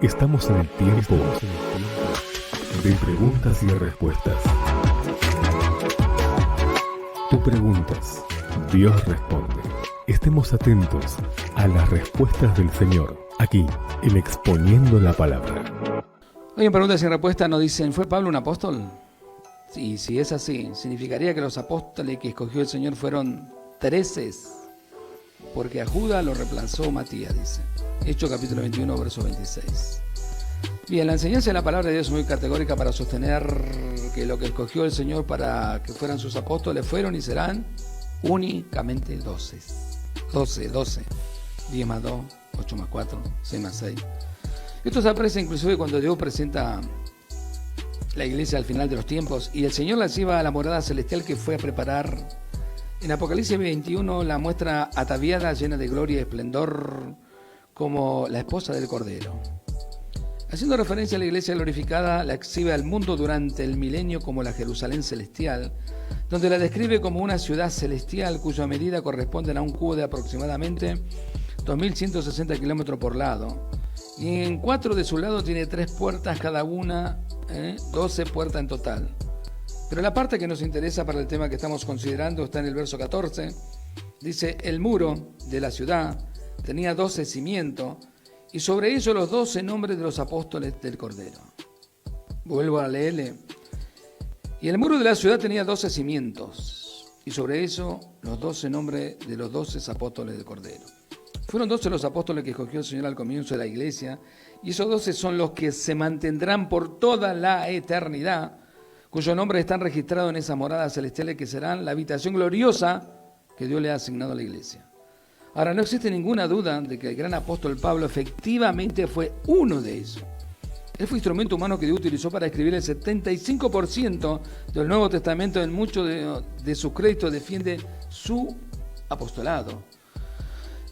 Estamos en el tiempo de preguntas y respuestas. Tú preguntas, Dios responde. Estemos atentos a las respuestas del Señor, aquí, en Exponiendo la Palabra. Hoy en Preguntas y Respuestas nos dicen, ¿fue Pablo un apóstol? Sí, si es así, significaría que los apóstoles que escogió el Señor fueron 13, porque a Judas lo reemplazó Matías, dice. Hechos capítulo 21, verso 26. Bien, la enseñanza de la palabra de Dios es muy categórica para sostener que lo que escogió el Señor para que fueran sus apóstoles fueron y serán únicamente 12. 10 más 2, 8 más 4, 6 más 6. Esto se aprecia inclusive cuando Dios presenta la iglesia al final de los tiempos y el Señor la lleva a la morada celestial que fue a preparar. En Apocalipsis 21 la muestra ataviada, llena de gloria y esplendor, como la esposa del Cordero. Haciendo referencia a la iglesia glorificada, la exhibe al mundo durante el milenio como la Jerusalén celestial, donde la describe como una ciudad celestial cuya medida corresponde a un cubo de aproximadamente 2.160 kilómetros por lado. Y en 4 de su lado tiene 3 puertas cada una, 12 puertas en total. Pero la parte que nos interesa para el tema que estamos considerando está en el verso 14. Dice, el muro de la ciudad tenía 12 cimientos y sobre ellos los 12 nombres de los apóstoles del Cordero. Vuelvo a leerle. Y el muro de la ciudad tenía 12 cimientos y sobre eso los 12 nombres de los 12 apóstoles del Cordero. Fueron 12 los apóstoles que escogió el Señor al comienzo de la iglesia y esos 12 son los que se mantendrán por toda la eternidad, cuyos nombres están registrados en esas moradas celestiales que serán la habitación gloriosa que Dios le ha asignado a la iglesia. Ahora, no existe ninguna duda de que el gran apóstol Pablo efectivamente fue uno de esos. Él fue instrumento humano que Dios utilizó para escribir el 75% del Nuevo Testamento. En mucho de sus créditos defiende su apostolado,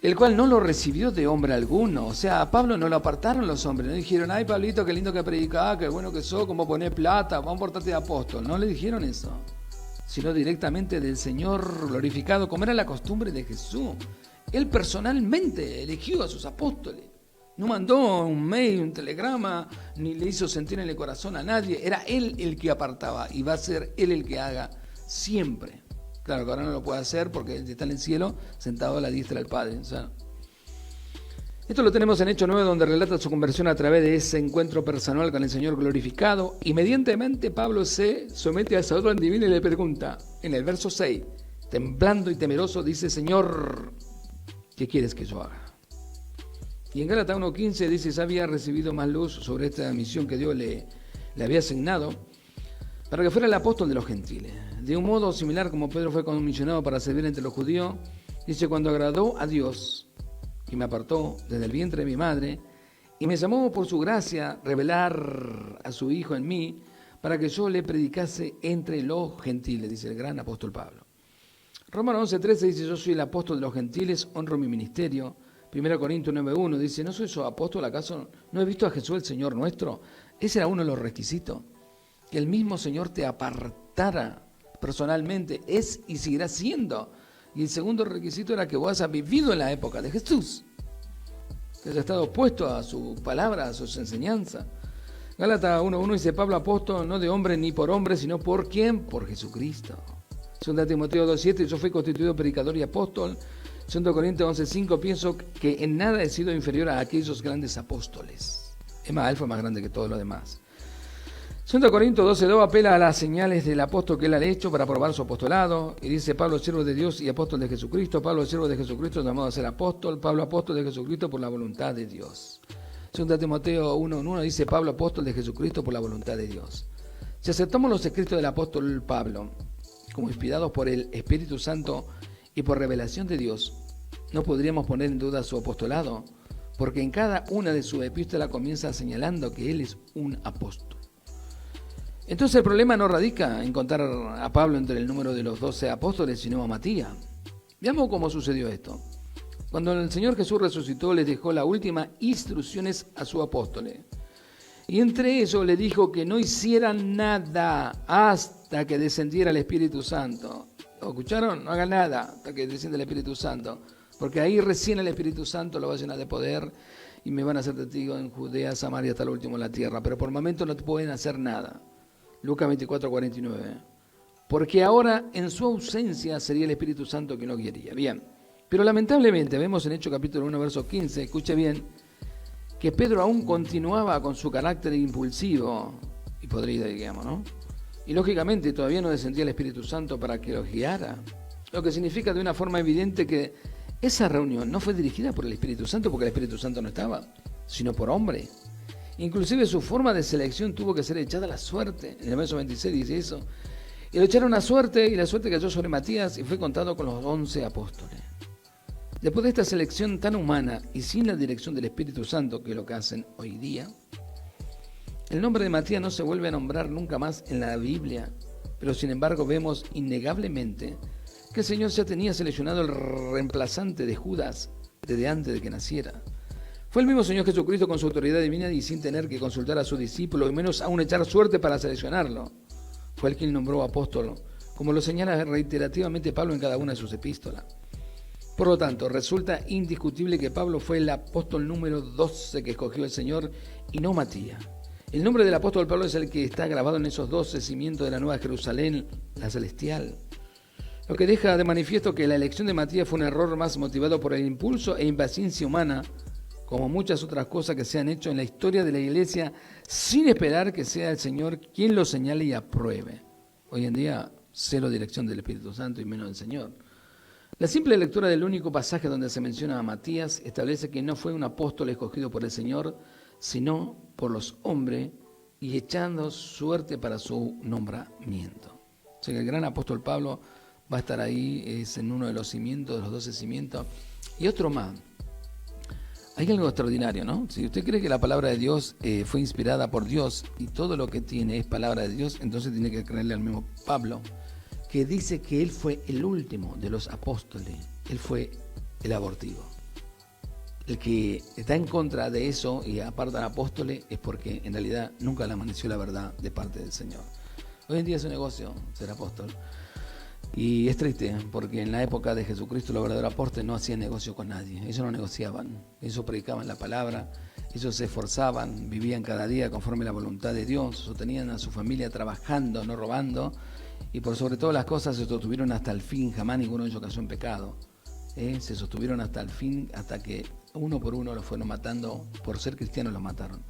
el cual no lo recibió de hombre alguno. O sea, a Pablo no lo apartaron los hombres. No dijeron, ay, Pablito, qué lindo que predicaba, qué bueno que sos, cómo poner plata, vamos a portarte de apóstol. No le dijeron eso, sino directamente del Señor glorificado, como era la costumbre de Jesús. Él personalmente eligió a sus apóstoles. No mandó un mail, un telegrama, ni le hizo sentir en el corazón a nadie. Era Él el que apartaba y va a ser Él el que haga siempre. Claro que ahora no lo puede hacer porque Él está en el cielo, sentado a la diestra del Padre. O sea, esto lo tenemos en Hechos 9, donde relata su conversión a través de ese encuentro personal con el Señor glorificado. Inmediatamente Pablo se somete a esa orden divina y le pregunta, en el verso 6, temblando y temeroso, dice, Señor, ¿qué quieres que yo haga? Y en Gálatas 1:15 dice, ya había recibido más luz sobre esta misión que Dios le había asignado para que fuera el apóstol de los gentiles. De un modo similar como Pedro fue comisionado para servir entre los judíos, dice, cuando agradó a Dios y me apartó desde el vientre de mi madre y me llamó por su gracia revelar a su Hijo en mí para que yo le predicase entre los gentiles, dice el gran apóstol Pablo. Romanos 11:13 dice, yo soy el apóstol de los gentiles, honro mi ministerio. 1 Corintios 9:1 dice, ¿no soy su apóstol? ¿Acaso no he visto a Jesús el Señor nuestro? Ese era uno de los requisitos, que el mismo Señor te apartara personalmente, es y seguirá siendo. Y el segundo requisito era que vos hayas vivido en la época de Jesús, que hayas estado opuesto a su palabra, a sus enseñanzas. Gálatas 1:1 dice, Pablo apóstol, no de hombre ni por hombre, sino por ¿quién? Por Jesucristo. 2 Timoteo 2:7, yo fui constituido predicador y apóstol. 2 Corintios 11:5, pienso que en nada he sido inferior a aquellos grandes apóstoles. Es más, él fue más grande que todos los demás. 2 Corintios 12:2 apela a las señales del apóstol que él ha hecho para probar su apostolado. Y dice, Pablo, siervo de Dios y apóstol de Jesucristo. Pablo, siervo de Jesucristo, llamado a ser apóstol. Pablo, apóstol de Jesucristo por la voluntad de Dios. 2 Timoteo 1:1 dice, Pablo, apóstol de Jesucristo por la voluntad de Dios. Si aceptamos los escritos del apóstol Pablo como inspirados por el Espíritu Santo y por revelación de Dios, no podríamos poner en duda su apostolado, porque en cada una de sus epístolas comienza señalando que él es un apóstol. Entonces el problema no radica en contar a Pablo entre el número de los 12 apóstoles, sino a Matías. Veamos cómo sucedió esto. Cuando el Señor Jesús resucitó, les dejó las últimas instrucciones a sus apóstoles. Y entre ellos le dijo que no hicieran nada hasta que descendiera el Espíritu Santo. ¿Lo escucharon? No hagan nada hasta que descienda el Espíritu Santo, porque ahí recién el Espíritu Santo lo va a llenar de poder y me van a hacer testigo en Judea, Samaria, hasta lo último de la tierra. Pero por el momento no te pueden hacer nada. Lucas 24:49. Porque ahora en su ausencia sería el Espíritu Santo quien lo guiaría. Bien, pero lamentablemente vemos en Hechos capítulo 1, verso 15, escuche bien, que Pedro aún continuaba con su carácter impulsivo y podrido, digamos, ¿no? Y lógicamente todavía no descendía el Espíritu Santo para que los guiara. Lo que significa de una forma evidente que esa reunión no fue dirigida por el Espíritu Santo, porque el Espíritu Santo no estaba, sino por hombre. Inclusive su forma de selección tuvo que ser echada a la suerte. En el verso 26 dice eso. Y lo echaron a suerte, y la suerte cayó sobre Matías y fue contado con los 11 apóstoles. Después de esta selección tan humana y sin la dirección del Espíritu Santo, que es lo que hacen hoy día, el nombre de Matías no se vuelve a nombrar nunca más en la Biblia, pero sin embargo vemos innegablemente que el Señor ya tenía seleccionado el reemplazante de Judas desde antes de que naciera. Fue el mismo Señor Jesucristo con su autoridad divina y sin tener que consultar a sus discípulos y menos aún echar suerte para seleccionarlo. Fue el quien nombró apóstol, como lo señala reiterativamente Pablo en cada una de sus epístolas. Por lo tanto, resulta indiscutible que Pablo fue el apóstol número 12 que escogió el Señor y no Matías. El nombre del apóstol Pablo es el que está grabado en esos 12 cimientos de la Nueva Jerusalén, la celestial. Lo que deja de manifiesto que la elección de Matías fue un error más motivado por el impulso e impaciencia humana, como muchas otras cosas que se han hecho en la historia de la Iglesia, sin esperar que sea el Señor quien lo señale y apruebe. Hoy en día, cero dirección del Espíritu Santo y menos del Señor. La simple lectura del único pasaje donde se menciona a Matías establece que no fue un apóstol escogido por el Señor, sino por los hombres y echando suerte para su nombramiento. O sea que el gran apóstol Pablo va a estar ahí, es en uno de los cimientos, de los 12 cimientos. Y otro más. Hay algo extraordinario, ¿no? Si usted cree que la palabra de Dios fue inspirada por Dios y todo lo que tiene es palabra de Dios, entonces tiene que creerle al mismo Pablo, que dice que él fue el último de los apóstoles, él fue el abortivo. El que está en contra de eso y apartan apóstoles es porque en realidad nunca le amaneció la verdad de parte del Señor. Hoy en día es un negocio ser apóstol. Y es triste porque en la época de Jesucristo los verdaderos apóstoles no hacían negocio con nadie, ellos no negociaban, ellos predicaban la palabra, ellos se esforzaban, vivían cada día conforme a la voluntad de Dios, sostenían a su familia trabajando, no robando, y por sobre todas las cosas se sostuvieron hasta el fin, jamás ninguno de ellos cayó en pecado. Se sostuvieron hasta el fin, hasta que uno por uno los fueron matando, por ser cristianos los mataron,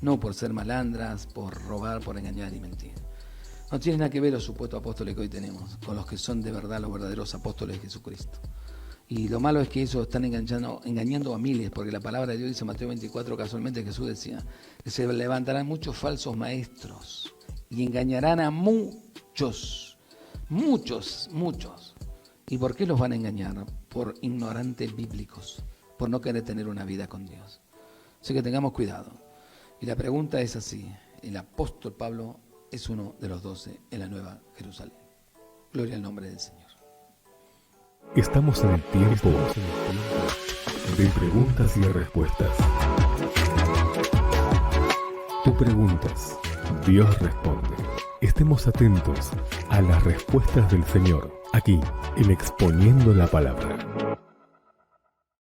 no por ser malandras, por robar, por engañar y mentir. No tiene nada que ver los supuestos apóstoles que hoy tenemos con los que son de verdad los verdaderos apóstoles de Jesucristo. Y lo malo es que ellos están engañando a miles, porque la palabra de Dios dice en Mateo 24, casualmente Jesús decía, que se levantarán muchos falsos maestros y engañarán a muchos. ¿Y por qué los van a engañar? Por ignorantes bíblicos, por no querer tener una vida con Dios. Así que tengamos cuidado. Y la pregunta es así, el apóstol Pablo es uno de los 12 en la Nueva Jerusalén. Gloria al nombre del Señor. Estamos en el tiempo de preguntas y respuestas. Tú preguntas, Dios responde. Estemos atentos a las respuestas del Señor, aquí en Exponiendo la Palabra.